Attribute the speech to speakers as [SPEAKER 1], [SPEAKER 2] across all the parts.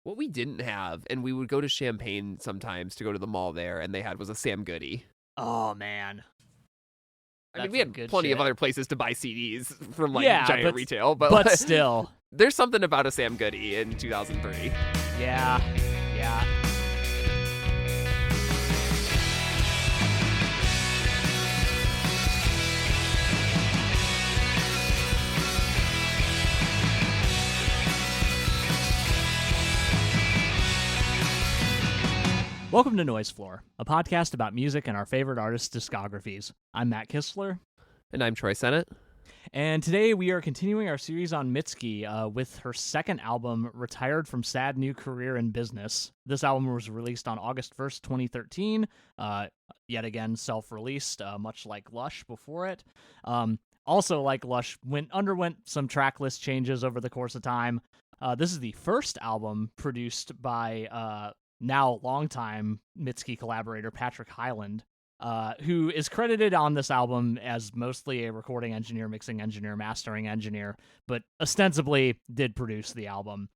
[SPEAKER 1] What we didn't have, and we would go to Champaign sometimes to go to the mall there, and they had was a Sam Goody.
[SPEAKER 2] Oh man.
[SPEAKER 1] I mean, we had plenty of other places to buy CDs from giant retail,
[SPEAKER 2] but still,
[SPEAKER 1] there's something about a Sam Goody in 2003.
[SPEAKER 2] Yeah. Welcome to Noise Floor, a podcast about music and our favorite artists' discographies. I'm Matt Kistler.
[SPEAKER 1] And I'm Troy Sennett.
[SPEAKER 2] And today we are continuing our series on Mitski with her second album, Retired from Sad New Career in Business. This album was released on August 1st, 2013. Yet again, self-released, much like Lush before it. Also, like Lush, underwent some track list changes over the course of time. This is the first album produced by now longtime Mitski collaborator Patrick Hyland, who is credited on this album as mostly a recording engineer, mixing engineer, mastering engineer, but ostensibly did produce the album.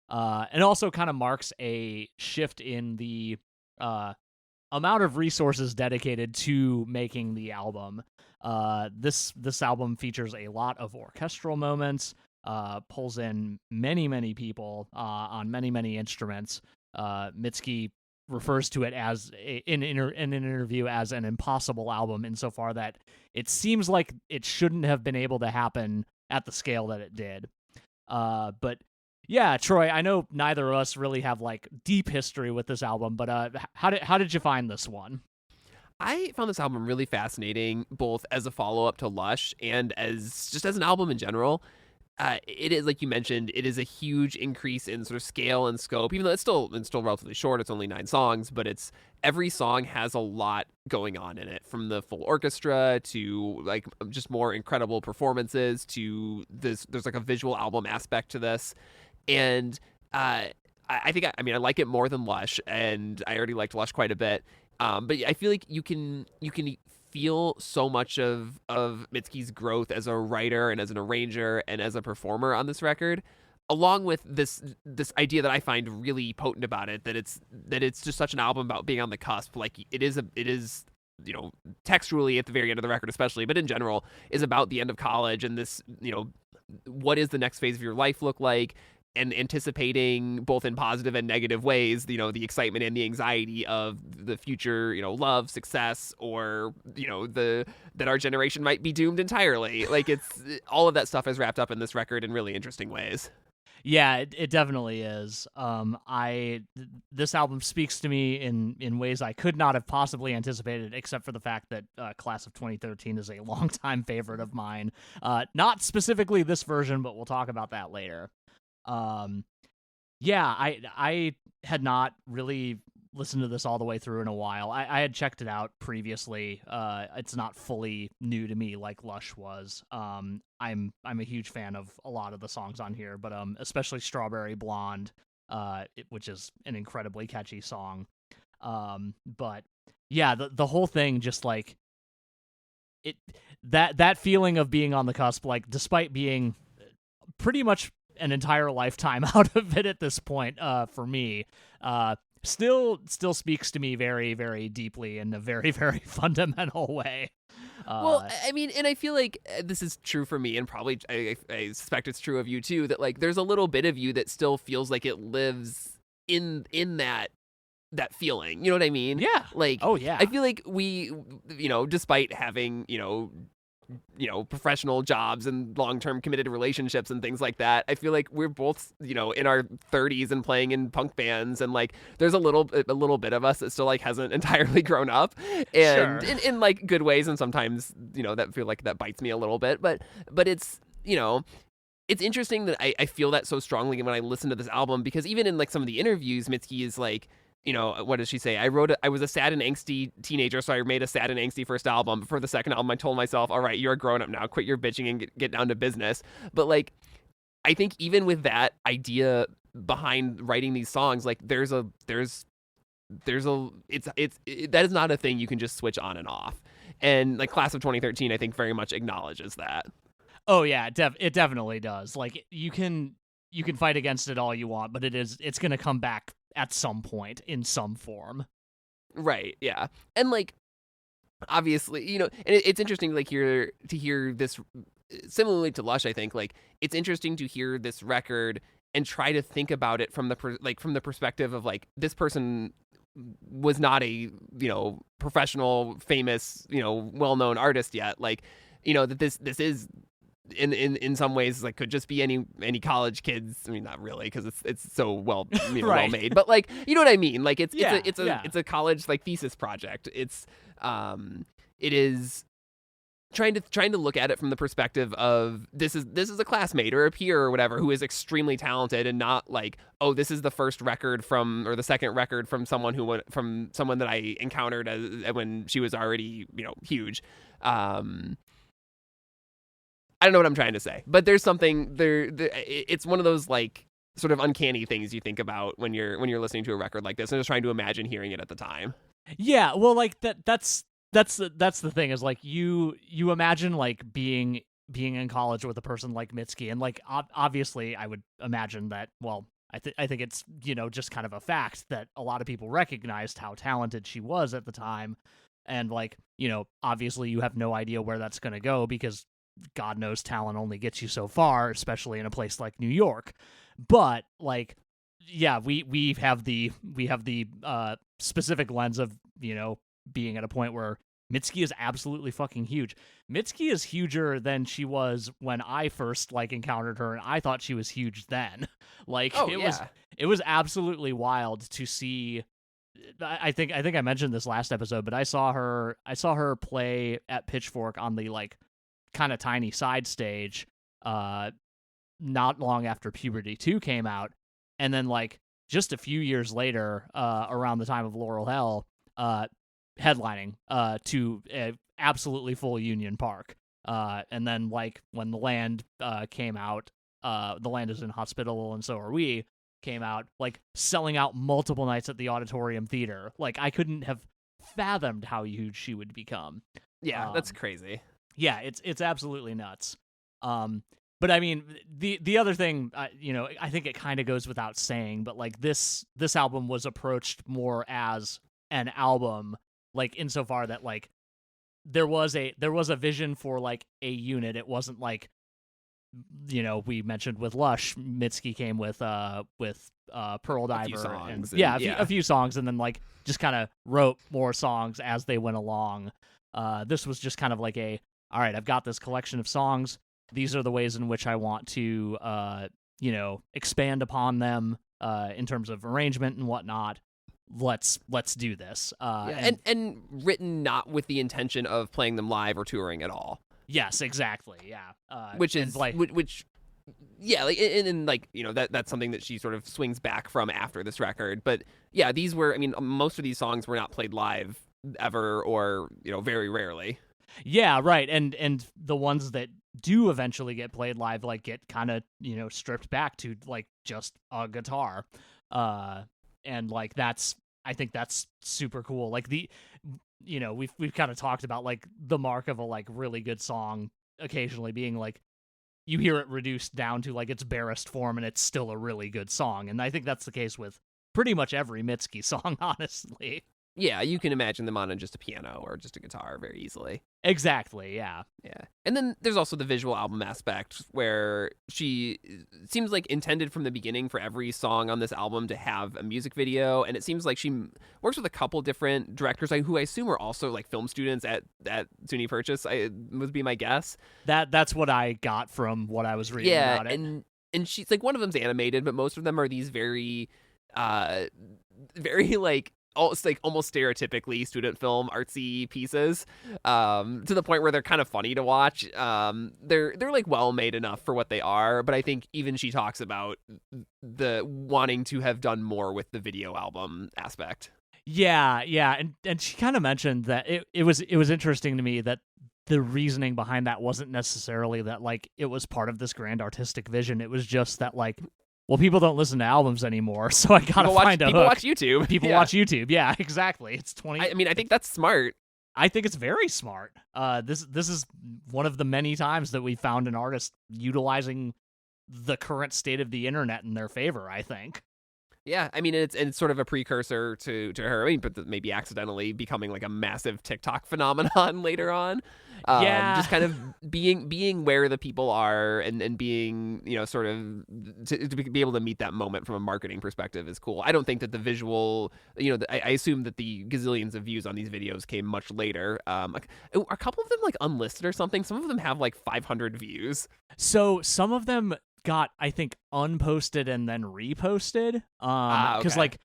[SPEAKER 2] And also kind of marks a shift in the amount of resources dedicated to making the album. This album features a lot of orchestral moments, pulls in many people on many instruments. Mitski refers to it as in an interview as an impossible album insofar that it seems like it shouldn't have been able to happen at the scale that it did. But yeah, Troy, I know neither of us really have like deep history with this album, but how did you find this one?
[SPEAKER 1] I found this album really fascinating, both as a follow-up to Lush and as an album in general. It is, like you mentioned, it is a huge increase in sort of scale and scope, even though it's still relatively short. It's only 9 songs, but every song has a lot going on in it, from the full orchestra to like just more incredible performances to this. There's like a visual album aspect to this, and I think I like it more than Lush, and I already liked Lush quite a bit. But I feel like you can feel so much of Mitski's growth as a writer and as an arranger and as a performer on this record, along with this idea that I find really potent about it, that it's just such an album about being on the cusp. Like it is textually at the very end of the record especially, but in general is about the end of college and this, what is the next phase of your life look like, and anticipating both in positive and negative ways, the excitement and the anxiety of the future, love, success, or, that our generation might be doomed entirely. Like it's all of that stuff is wrapped up in this record in really interesting ways.
[SPEAKER 2] Yeah, it definitely is. This album speaks to me in ways I could not have possibly anticipated, except for the fact that Class of 2013 is a longtime favorite of mine. Not specifically this version, but we'll talk about that later. I had not really listened to this all the way through in a while. I had checked it out previously. It's not fully new to me like Lush was. I'm a huge fan of a lot of the songs on here, but especially Strawberry Blonde, which is an incredibly catchy song. But yeah, the whole thing just like that feeling of being on the cusp, like despite being pretty much an entire lifetime out of it at this point, for me, still speaks to me very, very deeply in a very, very fundamental way.
[SPEAKER 1] Well, I mean, and I feel like this is true for me, and probably I suspect it's true of you too, that like there's a little bit of you that still feels like it lives in that feeling. You know what I mean?
[SPEAKER 2] Yeah.
[SPEAKER 1] Like,
[SPEAKER 2] oh yeah.
[SPEAKER 1] I feel like we, despite having, professional jobs and long-term committed relationships and things like that, I feel like we're both, in our 30s and playing in punk bands, and like there's a little bit of us that still like hasn't entirely grown up, and
[SPEAKER 2] sure.
[SPEAKER 1] in like good ways, and sometimes that feel like that bites me a little bit, but it's it's interesting that I feel that so strongly when I listen to this album, because even in like some of the interviews, Mitski is like, what does she say? I was a sad and angsty teenager, so I made a sad and angsty first album. But for the second album, I told myself, all right, you're a grown up now. Quit your bitching and get down to business. But like, I think even with that idea behind writing these songs, like that is not a thing you can just switch on and off. And like Class of 2013, I think very much acknowledges that.
[SPEAKER 2] Oh yeah, it definitely does. Like you can you can fight against it all you want, but it's going to come back at some point in some form.
[SPEAKER 1] Right. Yeah. And like, obviously, and it's interesting to hear this similarly to Lush. I think like it's interesting to hear this record and try to think about it from the perspective of like this person was not a professional, famous, well-known artist yet. Like, that this is in some ways like could just be any college kids. I mean, not really, because it's so well
[SPEAKER 2] Right.
[SPEAKER 1] well made, but like, you know what I mean? Like it's a college like thesis project. It is trying to look at it from the perspective of this is a classmate or a peer or whatever who is extremely talented, and not like, oh, this is the first record or the second record from someone that I encountered when she was already huge. I don't know what I'm trying to say, but there's something there. It's one of those like sort of uncanny things you think about when you're listening to a record like this, and just trying to imagine hearing it at the time.
[SPEAKER 2] Yeah, well, like that's the thing is like you imagine like being in college with a person like Mitski, and like obviously I would imagine that. Well, I think it's just kind of a fact that a lot of people recognized how talented she was at the time, and like obviously you have no idea where that's going to go, because God knows talent only gets you so far, especially in a place like New York. But like, yeah, we have the specific lens of being at a point where Mitski is absolutely fucking huge. Mitski is huger than she was when I first like encountered her, and I thought she was huge then. Like, it was absolutely wild to see. I think I mentioned this last episode, but I saw her play at Pitchfork on the like kind of tiny side stage not long after Puberty 2 came out, and then like just a few years later, around the time of Laurel Hell, headlining to a absolutely full Union Park, and then like when The Land came out, The Land is Inhospitable and So Are We came out, like selling out multiple nights at the Auditorium Theater. Like, I couldn't have fathomed how huge she would become.
[SPEAKER 1] Yeah, that's crazy.
[SPEAKER 2] Yeah, it's absolutely nuts. But I mean, the other thing, I think it kind of goes without saying, but like this album was approached more as an album, like insofar that like there was a vision for like a unit. It wasn't like, we mentioned with Lush, Mitski came with Pearl Diver and a few songs, and then like just kind of wrote more songs as they went along. This was just kind of like all right, I've got this collection of songs. These are the ways in which I want to, expand upon them in terms of arrangement and whatnot. Let's do this.
[SPEAKER 1] And written not with the intention of playing them live or touring at all.
[SPEAKER 2] Yes, exactly. Yeah.
[SPEAKER 1] Which is like, yeah, like, and like, that's something that she sort of swings back from after this record. But yeah, these were, I mean, most of these songs were not played live ever, or very rarely.
[SPEAKER 2] Yeah, right. And the ones that do eventually get played live like get kind of stripped back to like just a guitar, and like I think that's super cool. Like we've kind of talked about like the mark of a like really good song occasionally being like you hear it reduced down to like its barest form and it's still a really good song, and I think that's the case with pretty much every Mitski song, honestly.
[SPEAKER 1] Yeah, you can imagine them on just a piano or just a guitar very easily.
[SPEAKER 2] Exactly, yeah.
[SPEAKER 1] Yeah. And then there's also the visual album aspect, where she seems like intended from the beginning for every song on this album to have a music video, and it seems like she works with a couple different directors who I assume are also like film students at SUNY Purchase, would be my guess.
[SPEAKER 2] That's what I got from what I was reading about it.
[SPEAKER 1] And she's like, one of them's animated, but most of them are these very like almost stereotypically student film artsy pieces, to the point where they're kind of funny to watch. They're like well made enough for what they are, but I think even she talks about the wanting to have done more with the video album aspect.
[SPEAKER 2] Yeah, and she kind of mentioned that it was interesting to me that the reasoning behind that wasn't necessarily that like it was part of this grand artistic vision. It was just that like, well, people don't listen to albums anymore, so I gotta find a hook.
[SPEAKER 1] People watch YouTube.
[SPEAKER 2] People watch YouTube. Yeah, exactly. It's 20.
[SPEAKER 1] I mean, I think that's smart.
[SPEAKER 2] I think it's very smart. This is one of the many times that we found an artist utilizing the current state of the internet in their favor, I think.
[SPEAKER 1] Yeah, I mean, it's sort of a precursor to her. I mean, but maybe accidentally becoming like a massive TikTok phenomenon later on.
[SPEAKER 2] Yeah.
[SPEAKER 1] Just kind of being where the people are and being, you know, sort of to be able to meet that moment from a marketing perspective is cool. I don't think that the visual, you know, I assume that the gazillions of views on these videos came much later. Like, are a couple of them like unlisted or something? Some of them have like 500 views.
[SPEAKER 2] So some of them got, I think, unposted and then reposted. Because
[SPEAKER 1] Okay.
[SPEAKER 2] like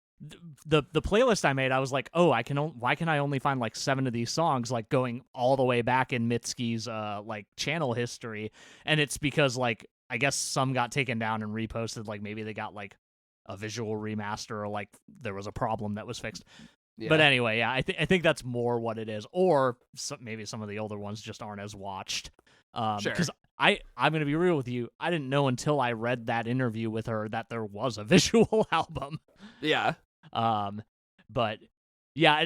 [SPEAKER 2] the playlist I made, I was like, oh, why can I only find like 7 of these songs, like going all the way back in Mitski's like channel history? And it's because like I guess some got taken down and reposted, like maybe they got like a visual remaster or like there was a problem that was fixed.
[SPEAKER 1] Yeah.
[SPEAKER 2] But anyway, yeah, I think that's more what it is, or maybe some of the older ones just aren't as watched.
[SPEAKER 1] Sure.
[SPEAKER 2] Because I'm gonna be real with you, I didn't know until I read that interview with her that there was a visual album.
[SPEAKER 1] Yeah.
[SPEAKER 2] But yeah,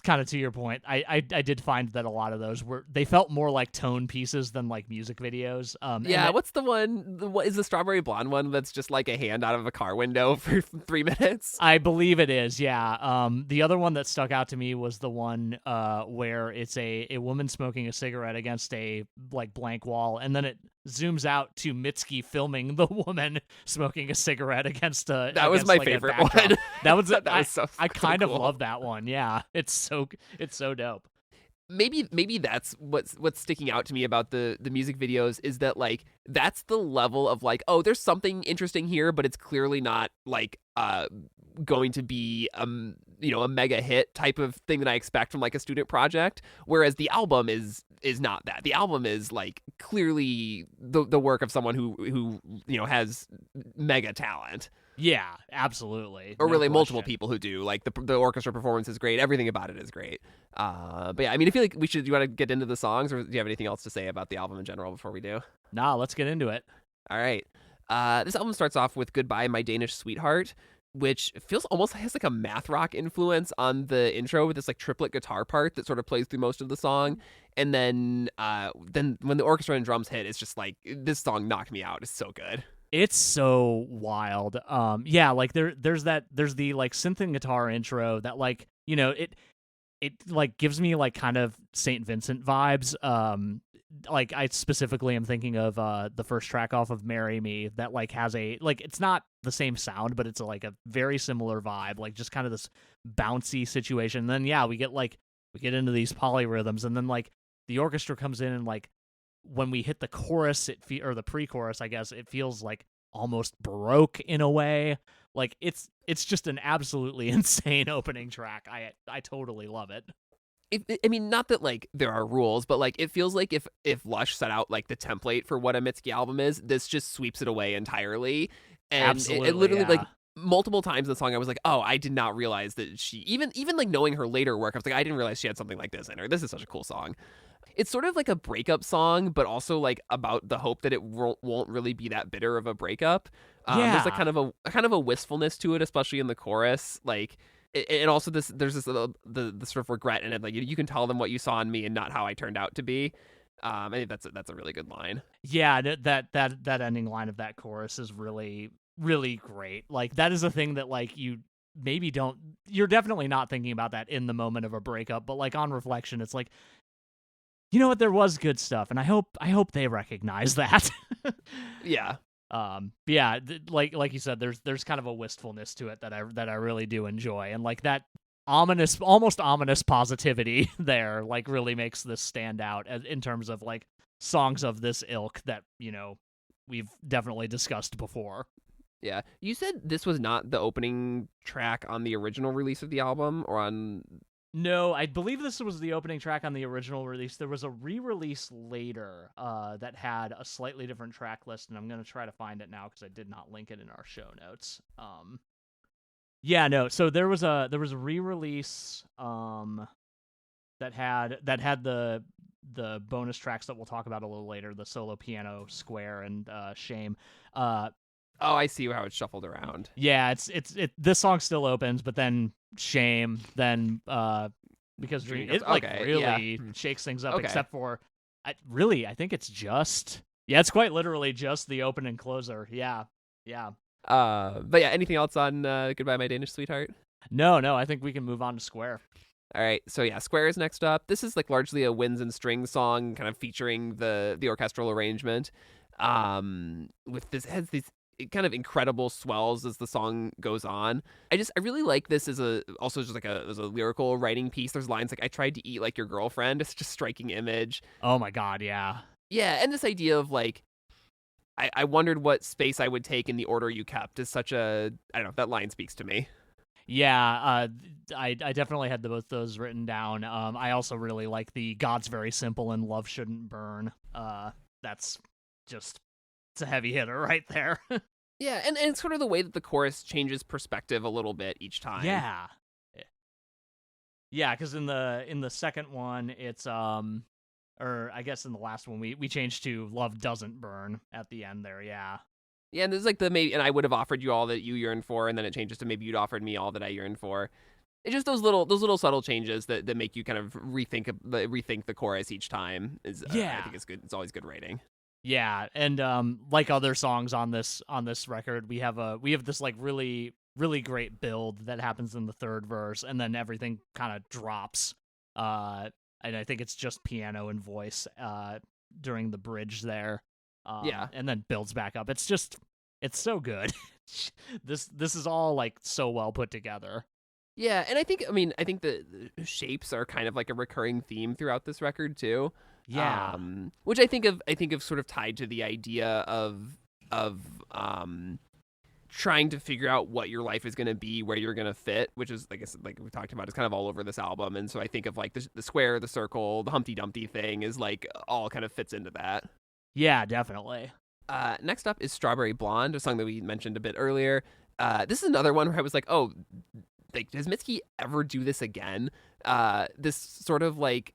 [SPEAKER 2] kind of to your point, I did find that a lot of those they felt more like tone pieces than like music videos.
[SPEAKER 1] Yeah, what's the one? What is the Strawberry Blonde one that's just like a hand out of a car window for 3 minutes?
[SPEAKER 2] I believe it is, yeah. The other one that stuck out to me was the one where it's a woman smoking a cigarette against a like blank wall, and then it zooms out to Mitski filming the woman smoking a cigarette against a.
[SPEAKER 1] That was my
[SPEAKER 2] like,
[SPEAKER 1] favorite one.
[SPEAKER 2] That was
[SPEAKER 1] that was so.
[SPEAKER 2] I kind
[SPEAKER 1] cool.
[SPEAKER 2] of love that one. Yeah, it's so dope.
[SPEAKER 1] Maybe that's what's sticking out to me about the music videos is that like that's the level of like, oh, there's something interesting here, but it's clearly not like going to be you know, a mega hit type of thing that I expect from like a student project, whereas the album is not that. The album is like clearly the work of someone who you know has mega talent.
[SPEAKER 2] Yeah, absolutely.
[SPEAKER 1] Or
[SPEAKER 2] No
[SPEAKER 1] really
[SPEAKER 2] question.
[SPEAKER 1] multiple people who do. Like the orchestra performance is great. Everything about it is great. But yeah, I mean, I feel like do you want to get into the songs, or do you have anything else to say about the album in general before we do?
[SPEAKER 2] Nah, let's get into it.
[SPEAKER 1] All right. This album starts off with Goodbye, My Danish Sweetheart, which feels almost has like a math rock influence on the intro with this like triplet guitar part that sort of plays through most of the song. And then when the orchestra and drums hit, it's just like, this song knocked me out. It's so good.
[SPEAKER 2] It's so wild. Yeah, like there's the like synth and guitar intro that like, you know, it like gives me like kind of St. Vincent vibes. Like I specifically am thinking of the first track off of Marry Me that like has a like, it's not the same sound, but it's like a very similar vibe, like just kind of this bouncy situation. And then yeah, we get into these polyrhythms, and then like the orchestra comes in, and like when we hit the chorus, or the pre-chorus, I guess, it feels like almost Baroque in a way. Like it's just an absolutely insane opening track. I totally love it.
[SPEAKER 1] I mean, not that like there are rules, but like it feels like if Lush set out like the template for what a Mitski album is, this just sweeps it away entirely. And
[SPEAKER 2] Absolutely,
[SPEAKER 1] it literally
[SPEAKER 2] yeah.
[SPEAKER 1] like multiple times in the song I was like, oh, I did not realize that she even like knowing her later work, I was like, I didn't realize she had something like this in her. This is such a cool song. It's sort of like a breakup song, but also like about the hope that it won't really be that bitter of a breakup. There's like kind of a wistfulness to it, especially in the chorus. Like, and also there's this the sort of regret in it. Like you can tell them what you saw in me and not how I turned out to be. I think that's a really good line.
[SPEAKER 2] Yeah, that ending line of that chorus is really, really great. Like that is a thing that like you're definitely not thinking about that in the moment of a breakup, but like on reflection, it's like, you know what, there was good stuff, and I hope they recognize that.
[SPEAKER 1] Yeah.
[SPEAKER 2] Yeah, like you said, there's kind of a wistfulness to it that I really do enjoy, and like that almost ominous positivity there like really makes this stand out in terms of like songs of this ilk that, you know, we've definitely discussed before.
[SPEAKER 1] Yeah. You said this was not the opening track on the original release of the album, or on...
[SPEAKER 2] No, I believe this was the opening track on the original release. There was a re-release later that had a slightly different track list, and I'm going to try to find it now because I did not link it in our show notes. Yeah, no. So there was a re-release that had the bonus tracks that we'll talk about a little later, the solo piano square and Shame.
[SPEAKER 1] Oh, I see how it's shuffled around.
[SPEAKER 2] Yeah, this song still opens, but then Shame, then because
[SPEAKER 1] Dream
[SPEAKER 2] it
[SPEAKER 1] goes-
[SPEAKER 2] like
[SPEAKER 1] okay,
[SPEAKER 2] really
[SPEAKER 1] yeah.
[SPEAKER 2] shakes things up.
[SPEAKER 1] Okay.
[SPEAKER 2] Except for, I think it's just Yeah, it's quite literally just the open and closer. Yeah. Yeah.
[SPEAKER 1] But yeah, anything else on Goodbye My Danish Sweetheart?
[SPEAKER 2] No, I think we can move on to Square.
[SPEAKER 1] All right, so yeah, Square is next up. This is like largely a winds and strings song, kind of featuring the orchestral arrangement. With this has these kind of incredible swells as the song goes on. I really like this as as a lyrical writing piece. There's lines like "I tried to eat like your girlfriend." It's just a striking image.
[SPEAKER 2] Oh my god, yeah.
[SPEAKER 1] Yeah, and this idea of like I wondered what space I would take in the order you kept is such a I don't know, that line speaks to me.
[SPEAKER 2] Yeah, I definitely had both those written down. I also really like the "God's very simple and love shouldn't burn." That's just it's a heavy hitter right there.
[SPEAKER 1] Yeah, and it's sort of the way that the chorus changes perspective a little bit each time.
[SPEAKER 2] Yeah, yeah, because in the second one, it's or I guess in the last one we changed to "Love doesn't burn" at the end there. Yeah.
[SPEAKER 1] Yeah, and there's like the maybe, and I would have offered you all that you yearn for, and then it changes to maybe you'd offered me all that I yearn for. It's just those little subtle changes that make you kind of rethink the chorus each time. I think it's good. It's always good writing.
[SPEAKER 2] Yeah, and like other songs on this record, we have this like really great build that happens in the third verse, and then everything kind of drops. And I think it's just piano and voice during the bridge there. And then builds back up. It's so good. This is all like so well put together.
[SPEAKER 1] Yeah, and I think the shapes are kind of like a recurring theme throughout this record too.
[SPEAKER 2] Yeah.
[SPEAKER 1] Which I think of sort of tied to the idea of trying to figure out what your life is going to be, where you're going to fit, which is like we talked about, it's kind of all over this album. And so I think of like the square, the circle, the Humpty Dumpty thing is like all kind of fits into that.
[SPEAKER 2] Yeah, definitely.
[SPEAKER 1] Next up is Strawberry Blonde, a song that we mentioned a bit earlier. This is another one where I was like, oh, like, does Mitski ever do this again? This sort of like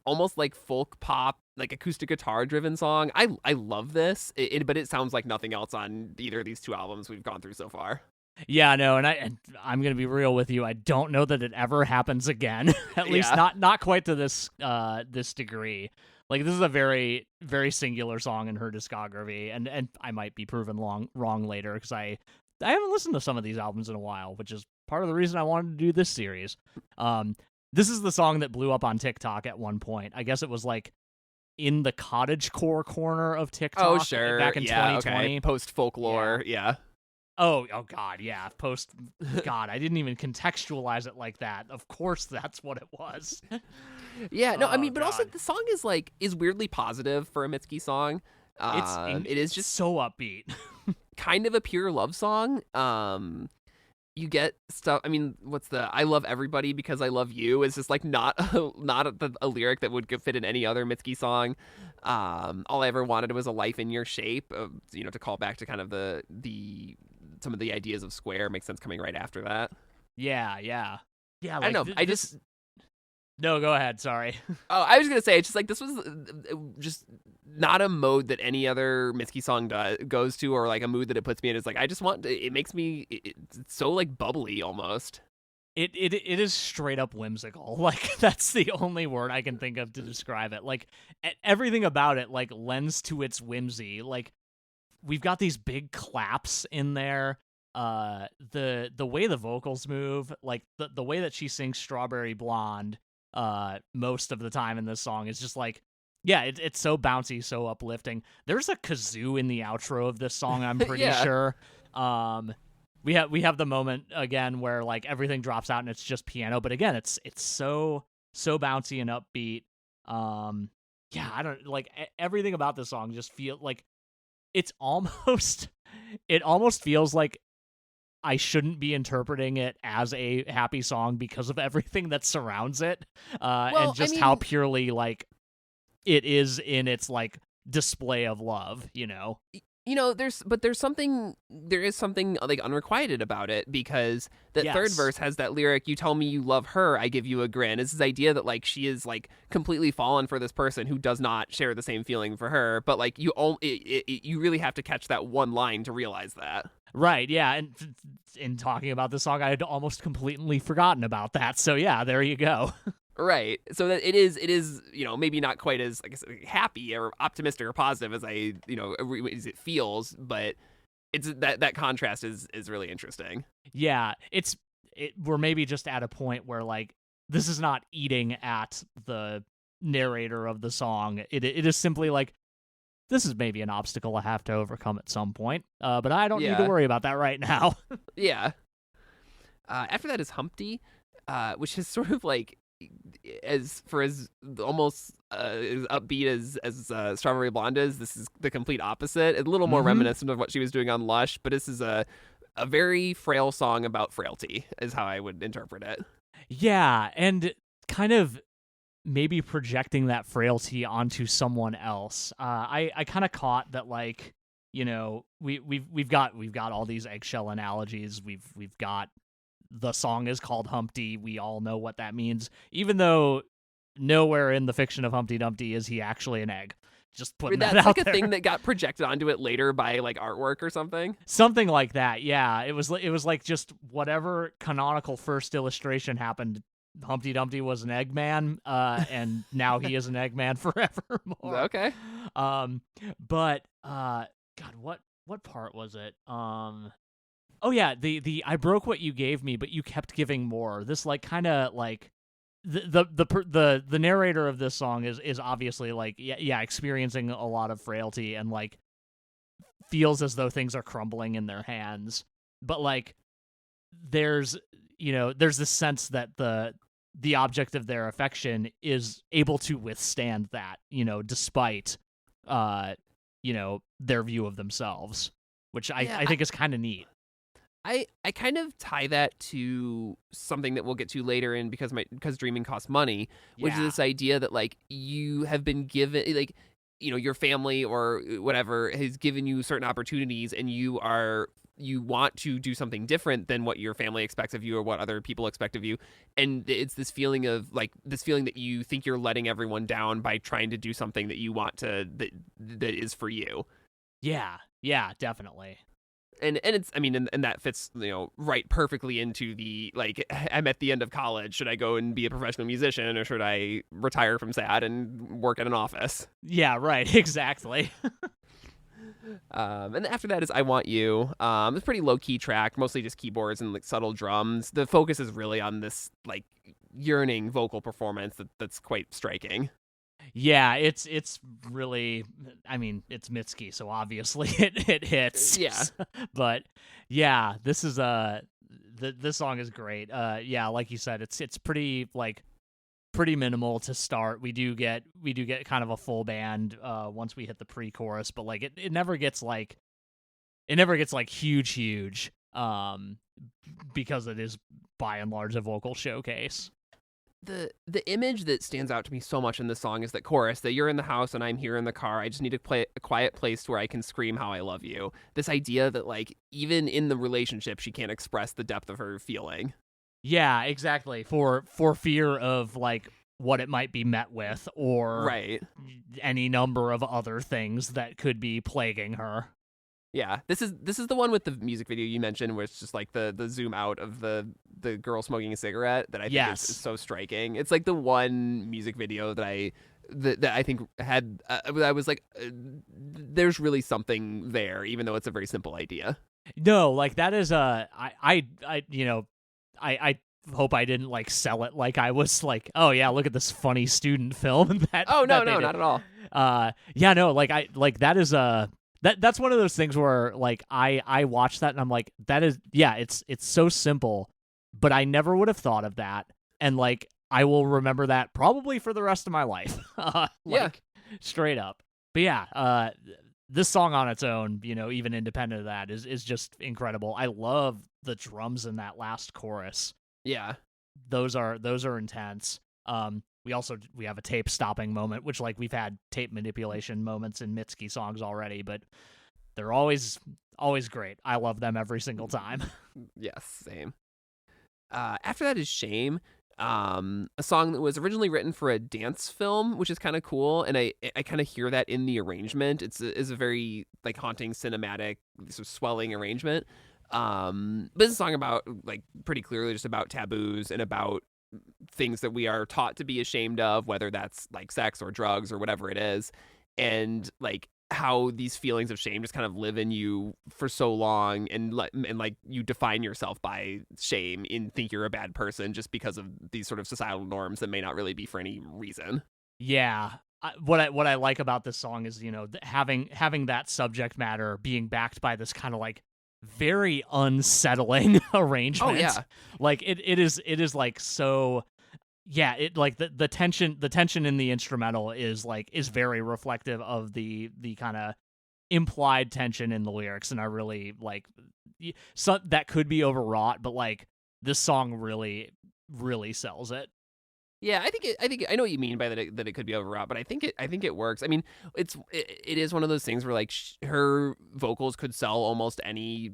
[SPEAKER 1] almost like folk pop, like acoustic guitar driven song. I love this, but it sounds like nothing else on either of these two albums we've gone through so far.
[SPEAKER 2] Yeah, no, and I'm gonna be real with you. I don't know that it ever happens again. At least not quite to this degree. Like, this is a very, very singular song in her discography, and I might be proven wrong later because I haven't listened to some of these albums in a while, which is part of the reason I wanted to do this series. This is the song that blew up on TikTok at one point. I guess it was like in the cottagecore corner of TikTok.
[SPEAKER 1] Oh, sure.
[SPEAKER 2] Back in 2020.
[SPEAKER 1] Okay. Post folklore. Yeah.
[SPEAKER 2] Oh God, yeah. God, I didn't even contextualize it like that. Of course, that's what it was.
[SPEAKER 1] Yeah, no, I mean, but also the song is weirdly positive for a Mitski song. It is just
[SPEAKER 2] so upbeat.
[SPEAKER 1] Kind of a pure love song. You get stuff. I mean, what's the "I love everybody because I love you" is just like not a lyric that would fit in any other Mitski song. All I ever wanted was a life in your shape. To call back to kind of the some of the ideas of Square makes sense coming right after that.
[SPEAKER 2] Yeah. Like,
[SPEAKER 1] I don't know.
[SPEAKER 2] No, go ahead. Sorry.
[SPEAKER 1] Oh, I was gonna say, it's just like this was just not a mode that any other Mitski song goes to, or like a mood that it puts me in. It's like I just want. It makes me. It's so like bubbly almost.
[SPEAKER 2] It is straight up whimsical. Like, that's the only word I can think of to describe it. Like, everything about it like lends to its whimsy. Like, we've got these big claps in there. The way the vocals move, like the way that she sings "Strawberry Blonde" most of the time in this song is just like, yeah, it's so bouncy, so uplifting. There's a kazoo in the outro of this song, I'm pretty sure. We have the moment again where like everything drops out and it's just piano, but again, it's so bouncy and upbeat. I don't like everything about this song just feel like it almost feels like I shouldn't be interpreting it as a happy song because of everything that surrounds it, and just how purely like it is in its like display of love,
[SPEAKER 1] there is something like unrequited about it, because the third verse has that lyric, "You tell me you love her, I give you a grin." It's this idea that like she is like completely fallen for this person who does not share the same feeling for her, but like you really have to catch that one line to realize that.
[SPEAKER 2] Right, yeah, and in talking about this song, I had almost completely forgotten about that. So yeah, there you go.
[SPEAKER 1] Right. So that it is, maybe not quite as, like I said, happy or optimistic or positive as as it feels, but it's that contrast is really interesting.
[SPEAKER 2] Yeah, we're maybe just at a point where like this is not eating at the narrator of the song. It is simply like this is maybe an obstacle I have to overcome at some point, but I don't need to
[SPEAKER 1] Yeah.
[SPEAKER 2] worry about that right now.
[SPEAKER 1] Yeah. After that is Humpty, which is sort of like as almost as upbeat as Strawberry Blonde is. This is the complete opposite. It's a little more
[SPEAKER 2] hmm
[SPEAKER 1] reminiscent of what she was doing on Lush, but this is a very frail song about frailty, is how I would interpret it.
[SPEAKER 2] Yeah, and kind of maybe projecting that frailty onto someone else. I kind of caught that like we've got all these eggshell analogies. We've got the song is called Humpty. We all know what that means, even though nowhere in the fiction of Humpty Dumpty is he actually an egg. Just putting that
[SPEAKER 1] That's
[SPEAKER 2] out
[SPEAKER 1] like a
[SPEAKER 2] there.
[SPEAKER 1] thing that got projected onto it later by like artwork or something.
[SPEAKER 2] Something like that. Yeah, it was like just whatever canonical first illustration happened. Humpty Dumpty was an Eggman, and now he is an Eggman forevermore.
[SPEAKER 1] Okay.
[SPEAKER 2] But God, what part was it? Oh yeah, the I broke what you gave me, but you kept giving more. This like kind of like the narrator of this song is obviously like experiencing a lot of frailty and like feels as though things are crumbling in their hands, but like there's there's this sense that the object of their affection is able to withstand that, despite their view of themselves, which I think is kind of neat.
[SPEAKER 1] I kind of tie that to something that we'll get to later in because dreaming costs money, which is
[SPEAKER 2] Yeah.
[SPEAKER 1] this idea that like you have been given like your family or whatever has given you certain opportunities, and you want to do something different than what your family expects of you or what other people expect of you, and it's this feeling that you think you're letting everyone down by trying to do something that you want to that is for you.
[SPEAKER 2] Yeah, definitely.
[SPEAKER 1] And it's, I mean, and that fits, right perfectly into the, like, I'm at the end of college. Should I go and be a professional musician, or should I retire from SAD and work at an office?
[SPEAKER 2] Yeah, right. Exactly.
[SPEAKER 1] And after that is I Want You. It's a pretty low key track, mostly just keyboards and like subtle drums. The focus is really on this like yearning vocal performance that's quite striking.
[SPEAKER 2] Yeah, it's really, I mean, it's Mitski, so obviously it hits.
[SPEAKER 1] Yeah.
[SPEAKER 2] But yeah, this is this song is great. Yeah, like you said, it's pretty minimal to start. We do get kind of a full band once we hit the pre-chorus, but like it never gets like huge because it is by and large a vocal showcase.
[SPEAKER 1] The image that stands out to me so much in this song is that chorus, that you're in the house and I'm here in the car. I just need to play a quiet place where I can scream how I love you. This idea that like even in the relationship she can't express the depth of her feeling.
[SPEAKER 2] Yeah, exactly. For fear of like what it might be met with, or
[SPEAKER 1] right,
[SPEAKER 2] any number of other things that could be plaguing her.
[SPEAKER 1] Yeah, this is the one with the music video you mentioned, where it's just like the zoom out of the girl smoking a cigarette that I think is so striking. It's like the one music video that I think had I was like, there's really something there, even though it's a very simple idea.
[SPEAKER 2] No, like that is I hope I didn't like sell it like I was like, oh yeah, look at this funny student film. That
[SPEAKER 1] no,
[SPEAKER 2] not
[SPEAKER 1] at all.
[SPEAKER 2] Yeah, no, like that is that's one of those things where like I watch that and I'm like, that is, yeah, it's so simple, but I never would have thought of that, and like I will remember that probably for the rest of my life. Straight up. But yeah, this song on its own, even independent of that, is just incredible. I love the drums in that last chorus.
[SPEAKER 1] Yeah,
[SPEAKER 2] those are intense. We have a tape stopping moment, which like we've had tape manipulation moments in Mitski songs already, but they're always great. I love them every single time.
[SPEAKER 1] Yes, same. After that is Shame, a song that was originally written for a dance film, which is kind of cool, and I kind of hear that in the arrangement. It's a very like haunting, cinematic, sort of swelling arrangement. But it's a song about like pretty clearly just about taboos and about things that we are taught to be ashamed of, whether that's like sex or drugs or whatever it is, and like how these feelings of shame just kind of live in you for so long, and like you define yourself by shame and think you're a bad person just because of these sort of societal norms that may not really be for any reason.
[SPEAKER 2] Yeah. What I like about this song is, having that subject matter being backed by this kind of like very unsettling arrangement.
[SPEAKER 1] Oh yeah.
[SPEAKER 2] Like it is like so. Yeah, it like the tension in the instrumental is very reflective of the kind of implied tension in the lyrics, and I really like so that could be overwrought, but like this song really sells it.
[SPEAKER 1] Yeah, I know what you mean by that it could be overwrought, but I think it works. I mean, it is one of those things where like her vocals could sell almost any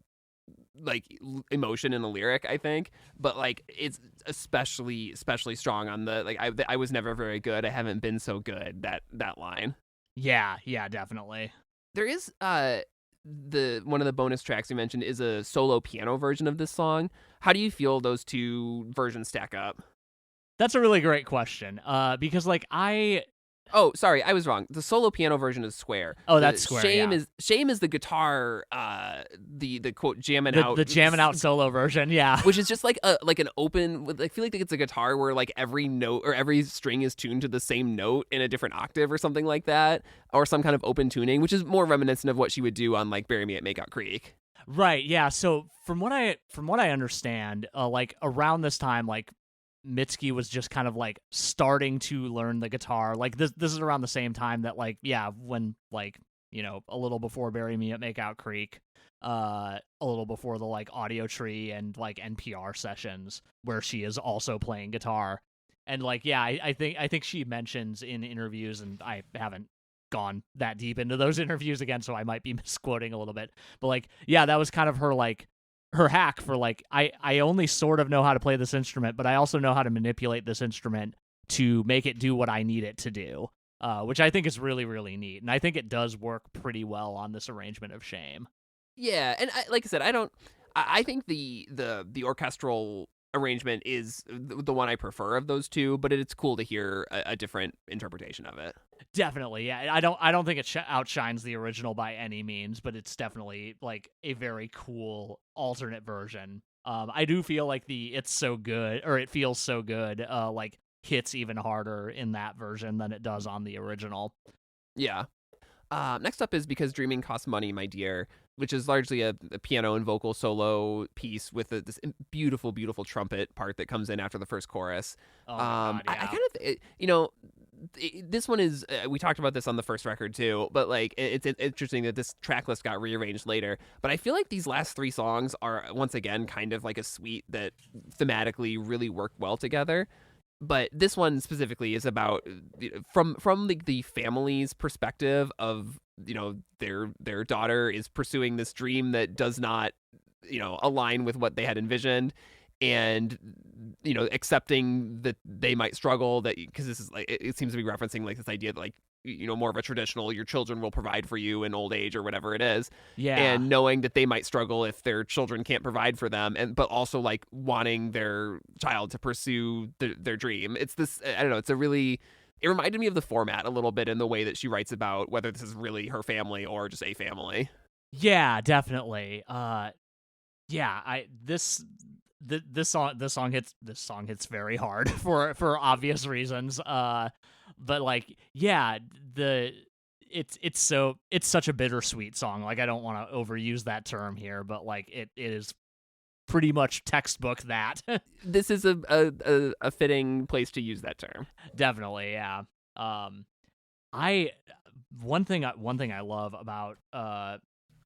[SPEAKER 1] like emotion in the lyric, I think, but like it's especially strong on the like I was never very good, I haven't been so good, that line.
[SPEAKER 2] Yeah, definitely.
[SPEAKER 1] There is the one of the bonus tracks you mentioned is a solo piano version of this song. How do you feel those two versions stack up?
[SPEAKER 2] That's a really great question. Because like
[SPEAKER 1] Oh, sorry, I was wrong. The solo piano version is Square.
[SPEAKER 2] Oh, that's Square.
[SPEAKER 1] Shame is the guitar, the quote jamming out,
[SPEAKER 2] the jamming out solo version, yeah.
[SPEAKER 1] Which is just like an open. I feel like it's a guitar where like every note or every string is tuned to the same note in a different octave or something like that, or some kind of open tuning, which is more reminiscent of what she would do on like "Bury Me at Makeout Creek."
[SPEAKER 2] Right. Yeah. So from what I understand, like around this time, like Mitski was just kind of like starting to learn the guitar. Like this is around the same time that like when like a little before Bury Me at Makeout Creek, a little before the like Audio Tree and like NPR sessions where she is also playing guitar. And like I think she mentions in interviews, and I haven't gone that deep into those interviews again, so I might be misquoting a little bit. But like that was kind of her like her hack for like I only sort of know how to play this instrument, but I also know how to manipulate this instrument to make it do what I need it to do, which I think is really, really neat, and I think it does work pretty well on this arrangement of Shame.
[SPEAKER 1] Yeah, and like I said, I think the orchestral arrangement is the one I prefer of those two, but it's cool to hear a different interpretation of it.
[SPEAKER 2] Definitely, yeah. I don't think it outshines the original by any means, but it's definitely like a very cool alternate version. I do feel like it feels so good, like hits even harder in that version than it does on the original.
[SPEAKER 1] Yeah. Next up is Because Dreaming Costs Money, My Dear, which is largely a piano and vocal solo piece with this beautiful, beautiful trumpet part that comes in after the first chorus.
[SPEAKER 2] Oh my God, yeah.
[SPEAKER 1] I kind of, this one is, we talked about this on the first record too, but like it's interesting that this track list got rearranged later. But I feel like these last three songs are once again kind of like a suite that thematically really work well together. But this one specifically is about from the family's perspective of their daughter is pursuing this dream that does not align with what they had envisioned, and accepting that they might struggle, that because this is like it seems to be referencing like this idea that like more of a traditional your children will provide for you in old age or whatever it is, and knowing that they might struggle if their children can't provide for them, and but also like wanting their child to pursue their dream. It's this, I don't know, it reminded me of the format a little bit in the way that she writes about whether this is really her family or just a family.
[SPEAKER 2] Yeah, definitely. This song hits very hard for obvious reasons. But like, yeah, it's such a bittersweet song. Like, I don't want to overuse that term here, but like it is pretty much textbook that.
[SPEAKER 1] This is a fitting place to use that term.
[SPEAKER 2] Definitely, yeah. One thing I love about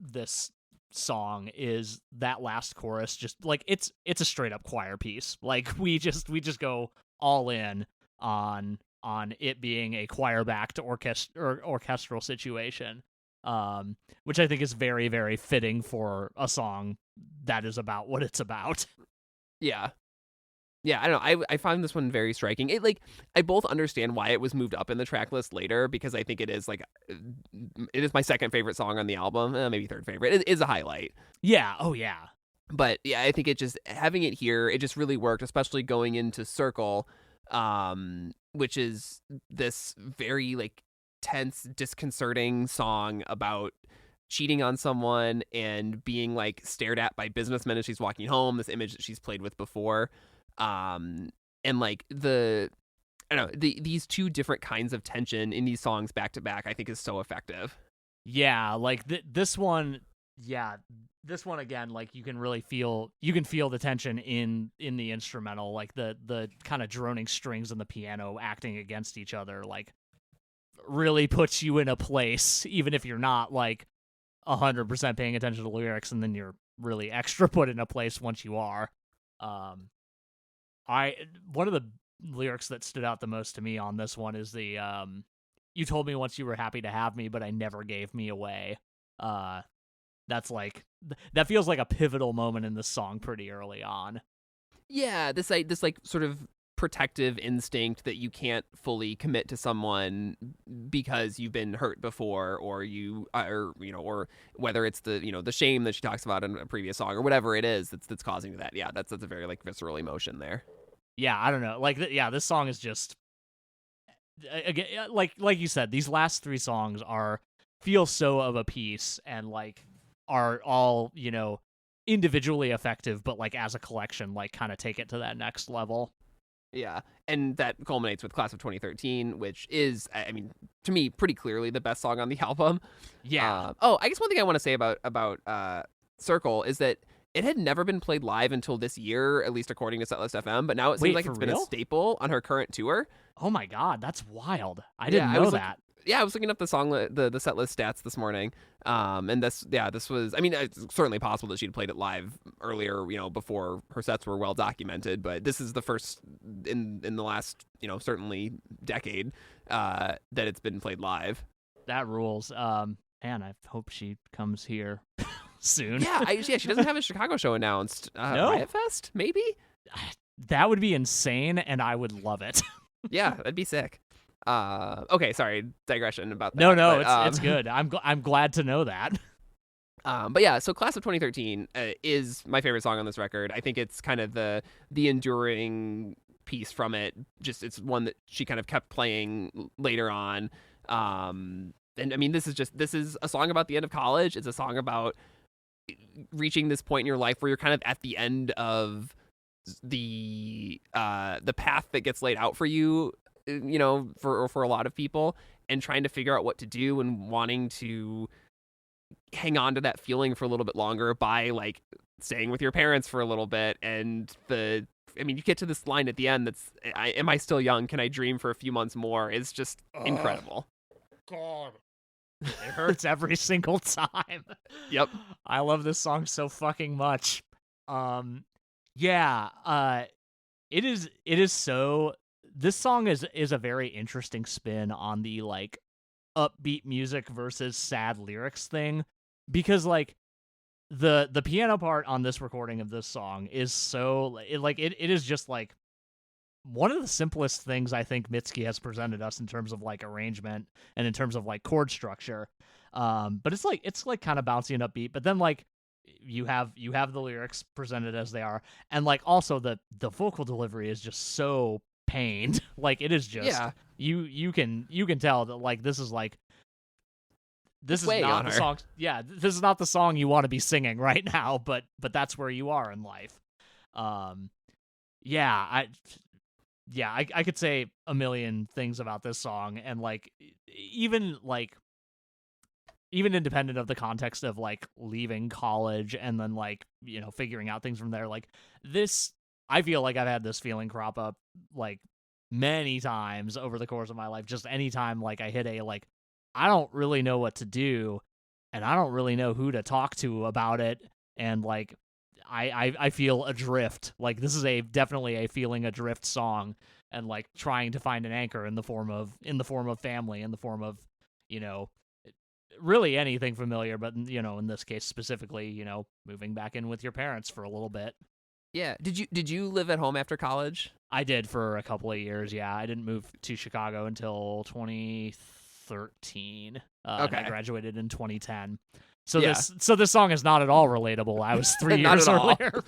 [SPEAKER 2] this song is that last chorus. Just like it's a straight up choir piece. Like we just go all in on it being a choir backed orchestral situation, which I think is very, very fitting for a song that is about what it's about.
[SPEAKER 1] Yeah, I don't know. I find this one very striking. It like I both understand why it was moved up in the track list later, because I think it is my second favorite song on the album, maybe third favorite. It is a highlight.
[SPEAKER 2] Yeah. Oh yeah.
[SPEAKER 1] But yeah, I think it just having it here, it just really worked, especially going into Circle. which is this very like tense, disconcerting song about cheating on someone and being like stared at by businessmen as she's walking home, this image that she's played with before. And like I don't know, these two different kinds of tension in these songs back to back, I think is so effective.
[SPEAKER 2] Yeah, like this one, this one again, like you can feel the tension in the instrumental, like the kind of droning strings and the piano acting against each other, like really puts you in a place, even if you're not like 100% paying attention to the lyrics, and then you're really extra put in a place once you are. One of the lyrics that stood out the most to me on this one is the you told me once you were happy to have me, but I never gave me away. That's like that feels like a pivotal moment in the song pretty early on.
[SPEAKER 1] Yeah, this like sort of protective instinct that you can't fully commit to someone because you've been hurt before, or or whether it's the shame that she talks about in a previous song or whatever it is that's causing that. Yeah, that's a very like visceral emotion there.
[SPEAKER 2] Yeah, I don't know. Like this song is just again, like you said, these last three songs feel so of a piece and like are all, individually effective, but like as a collection, like kind of take it to that next level.
[SPEAKER 1] Yeah, and that culminates with Class of 2013, which is, I mean, to me, pretty clearly the best song on the album.
[SPEAKER 2] Yeah.
[SPEAKER 1] I guess one thing I want to say about Circle is that it had never been played live until this year, at least according to Setlist FM, but now it seems like it's been a staple on her current tour.
[SPEAKER 2] Oh my god, that's wild. I didn't know that.
[SPEAKER 1] I was looking up the song, the setlist stats this morning, and this was. I mean, it's certainly possible that she'd played it live earlier, before her sets were well documented. But this is the first in the last, certainly decade, that it's been played live.
[SPEAKER 2] That rules. Man, I hope she comes here soon.
[SPEAKER 1] Yeah, she doesn't have a Chicago show announced.
[SPEAKER 2] No.
[SPEAKER 1] Riot Fest, maybe.
[SPEAKER 2] That would be insane, and I would love it.
[SPEAKER 1] Yeah, that'd be sick. Okay, sorry, digression about that.
[SPEAKER 2] No, but, it's good. I'm glad to know that.
[SPEAKER 1] But yeah, so Class of 2013 is my favorite song on this record. I think it's kind of the enduring piece from it. Just it's one that she kind of kept playing later on. And I mean, this is a song about the end of college. It's a song about reaching this point in your life where you're kind of at the end of the path that gets laid out for you, for a lot of people, and trying to figure out what to do and wanting to hang on to that feeling for a little bit longer by like staying with your parents for a little bit. And you get to this line at the end that's, am I still young? Can I dream for a few months more? It's just incredible.
[SPEAKER 2] God. It hurts every single time.
[SPEAKER 1] Yep.
[SPEAKER 2] I love this song so fucking much. It is so. This song is a very interesting spin on the like upbeat music versus sad lyrics thing, because like the piano part on this recording of this song is so it is just like one of the simplest things I think Mitski has presented us in terms of like arrangement and in terms of like chord structure. But it's like kind of bouncy and upbeat, but then like you have the lyrics presented as they are, and like also the vocal delivery is just so pained. Like it is just you can tell that like this is not the song. Yeah, this is not the song you want to be singing right now, but that's where you are in life. I could say a million things about this song, and like even independent of the context of like leaving college and then like figuring out things from there, like this, I feel like I've had this feeling crop up like many times over the course of my life. Just anytime like I hit a like I don't really know what to do and I don't really know who to talk to about it, and like I feel adrift. Like this is definitely a feeling adrift song, and like trying to find an anchor in the form of family, in the form of really anything familiar, but in this case specifically, moving back in with your parents for a little bit.
[SPEAKER 1] Yeah. Did you live at home after college?
[SPEAKER 2] I did for a couple of years. Yeah, I didn't move to Chicago until 2013. Okay. I graduated in 2010. So this song is not at all relatable. I was 3 years earlier.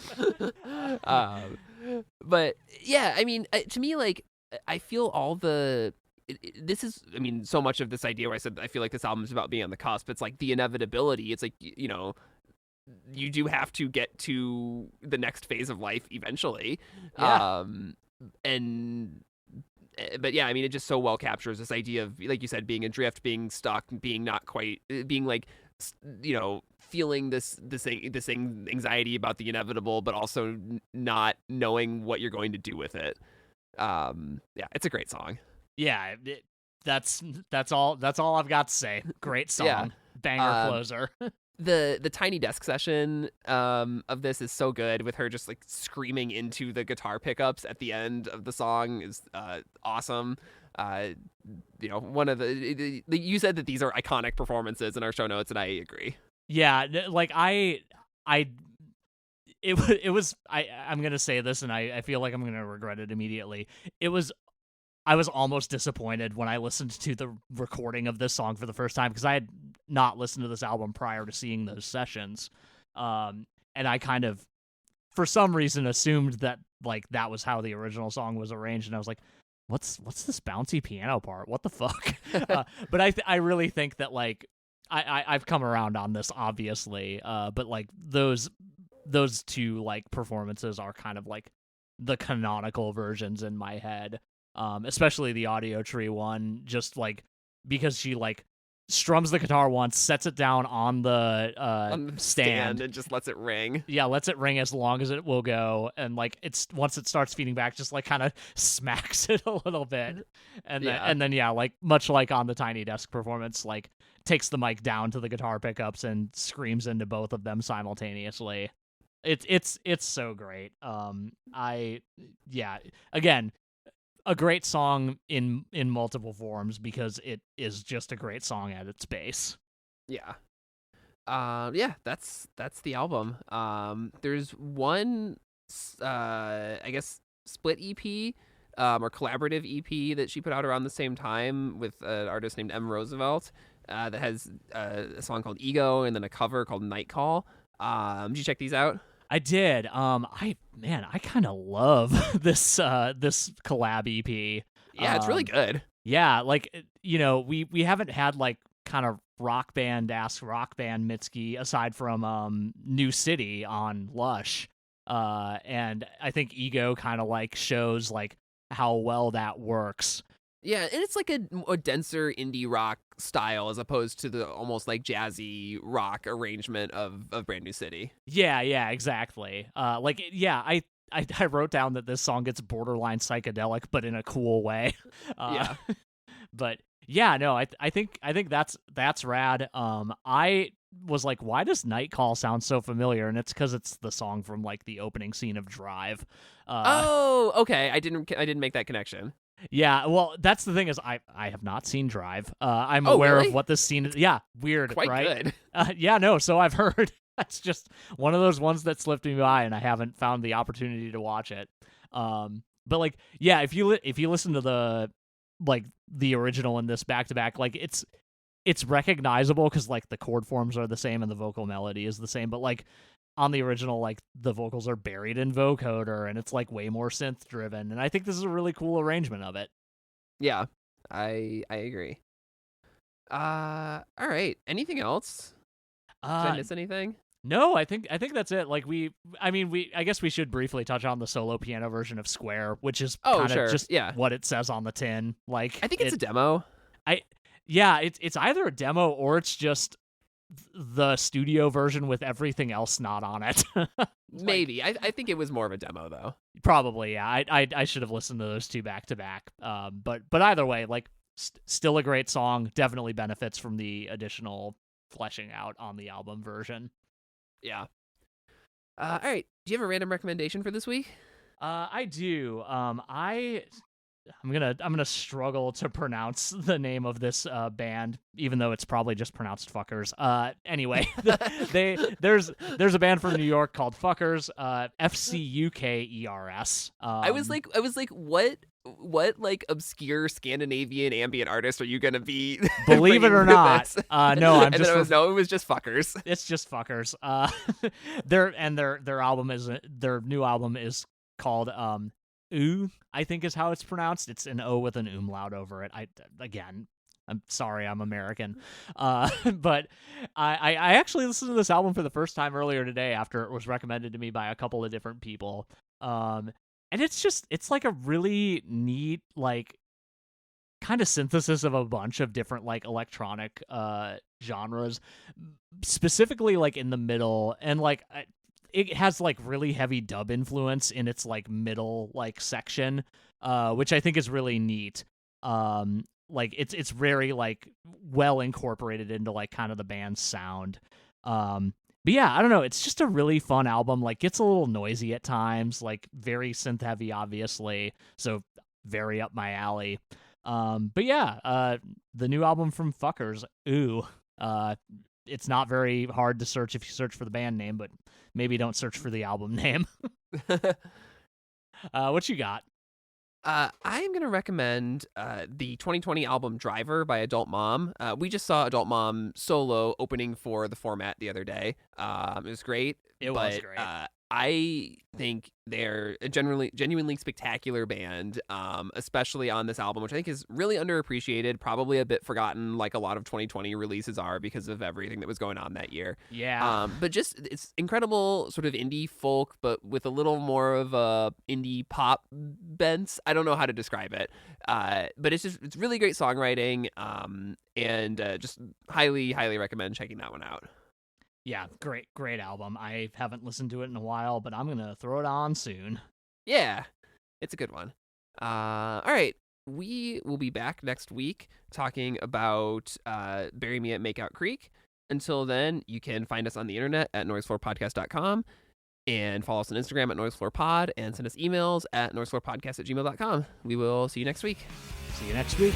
[SPEAKER 1] But yeah, I mean, to me, like I feel all the this is, I mean, so much of this idea where I said I feel like this album is about being on the cusp. It's like the inevitability. It's like, you do have to get to the next phase of life eventually.
[SPEAKER 2] Yeah.
[SPEAKER 1] And but yeah, I mean, it just so well captures this idea of, like you said, being adrift, being stuck, being not quite, being like, feeling this anxiety about the inevitable, but also not knowing what you're going to do with it. Yeah, it's a great song.
[SPEAKER 2] Yeah, that's all I've got to say. Great song,
[SPEAKER 1] Yeah.
[SPEAKER 2] banger closer.
[SPEAKER 1] The tiny desk session of this is so good, with her just like screaming into the guitar pickups at the end of the song is awesome. One of you said that these are iconic performances in our show notes, and I agree.
[SPEAKER 2] Yeah, like it was I'm gonna say this, and I feel like I'm gonna regret it immediately. I was almost disappointed when I listened to the recording of this song for the first time, because I had not listened to this album prior to seeing those sessions. And I kind of, for some reason, assumed that like that was how the original song was arranged, and I was like, what's this bouncy piano part? What the fuck? But I really think that like I've come around on this, obviously. But like those two like performances are kind of like the canonical versions in my head. Especially the Audio Tree one, just like because she like strums the guitar once, sets it down on the stand
[SPEAKER 1] and just lets it ring.
[SPEAKER 2] Yeah, lets it ring as long as it will go, and like it's once it starts feeding back, just like kind of smacks it a little bit, and then yeah, like much like on the Tiny Desk performance, like takes the mic down to the guitar pickups and screams into both of them simultaneously. It's so great. Again, a great song in multiple forms, because it is just a great song at its base.
[SPEAKER 1] Yeah. That's the album. There's one I guess split EP or collaborative EP that she put out around the same time with an artist named M. Roosevelt that has a song called Ego, and then a cover called Night Call. Did you check these out?
[SPEAKER 2] I did. I kind of love this collab EP.
[SPEAKER 1] Yeah, it's really good.
[SPEAKER 2] Yeah, like we haven't had like kind of rock band Mitski aside from New City on Lush. And I think Ego kind of like shows like how well that works.
[SPEAKER 1] Yeah, and it's like a denser indie rock style as opposed to the almost like jazzy rock arrangement of Brand New City.
[SPEAKER 2] Yeah, exactly. I wrote down that this song gets borderline psychedelic, but in a cool way.
[SPEAKER 1] Yeah.
[SPEAKER 2] But yeah, no, I think that's rad. I was like, why does Night Call sound so familiar? And it's because it's the song from like the opening scene of Drive.
[SPEAKER 1] Oh, okay. I didn't make that connection.
[SPEAKER 2] Yeah, well, that's the thing is I have not seen Drive. I'm aware
[SPEAKER 1] really?
[SPEAKER 2] of what this scene is. Yeah, weird,
[SPEAKER 1] Quite
[SPEAKER 2] right?
[SPEAKER 1] good.
[SPEAKER 2] Yeah, no, so I've heard. That's just one of those ones that slipped me by, and I haven't found the opportunity to watch it. But like, yeah, if you listen to the original and this back to back, like it's recognizable because like the chord forms are the same and the vocal melody is the same, but like on the original, like the vocals are buried in vocoder and it's like way more synth driven, and I think this is a really cool arrangement of it.
[SPEAKER 1] Yeah, I agree. All right. Anything else? Did I miss anything?
[SPEAKER 2] No, I think that's it. Like I guess we should briefly touch on the solo piano version of Square, which is kind of just what it says on the tin. Like
[SPEAKER 1] I think it's a demo.
[SPEAKER 2] It's either a demo or it's just the studio version with everything else not on it.
[SPEAKER 1] Maybe. I think it was more of a demo though.
[SPEAKER 2] Probably, yeah. I should have listened to those two back to back. But either way, like still a great song. Definitely benefits from the additional fleshing out on the album version.
[SPEAKER 1] Yeah. All right. Do you have a random recommendation for this week?
[SPEAKER 2] I do. I'm gonna struggle to pronounce the name of this band, even though it's probably just pronounced Fuckers. Anyway, there's a band from New York called Fuckers, FCUKERS.
[SPEAKER 1] I was like, what like obscure Scandinavian ambient artist are you gonna be?
[SPEAKER 2] Believe it or not, no, I'm just.
[SPEAKER 1] It was just Fuckers.
[SPEAKER 2] It's just Fuckers. Their new album is called ooh, I think is how it's pronounced. It's an O with an umlaut over it. I'm sorry, I'm American. But I actually listened to this album for the first time earlier today after it was recommended to me by a couple of different people. And it's like a really neat, like, kind of synthesis of a bunch of different, like, electronic genres, specifically, like, in the middle. And, like, it has, like, really heavy dub influence in its, like, middle, like, section, which I think is really neat. Like it's very, like, well incorporated into, like, kind of the band's sound. But yeah, I don't know, it's just a really fun album. Like, gets a little noisy at times, like very synth heavy, obviously, so very up my alley. But yeah, the new album from Fuckers, ooh, it's not very hard to search if you search for the band name, but maybe don't search for the album name. What you got?
[SPEAKER 1] I am going to recommend the 2020 album Driver by Adult Mom. We just saw Adult Mom solo opening for the Format the other day. It was great.
[SPEAKER 2] It was great.
[SPEAKER 1] I think they're a genuinely spectacular band, especially on this album, which I think is really underappreciated, probably a bit forgotten, like a lot of 2020 releases are because of everything that was going on that year.
[SPEAKER 2] Yeah.
[SPEAKER 1] But just, it's incredible sort of indie folk, but with a little more of a indie pop bent. I don't know how to describe it, but it's really great songwriting, and just highly recommend checking that one out.
[SPEAKER 2] Yeah, great album. I haven't listened to it in a while, but I'm gonna throw it on soon.
[SPEAKER 1] Yeah, it's a good one. All right, we will be back next week talking about Bury Me at Makeout Creek. Until then, you can find us on the internet at noisefloorpodcast.com and follow us on Instagram at noisefloorpod and send us emails at noisefloorpodcast@gmail.com. We will see you next week.
[SPEAKER 2] See you next week.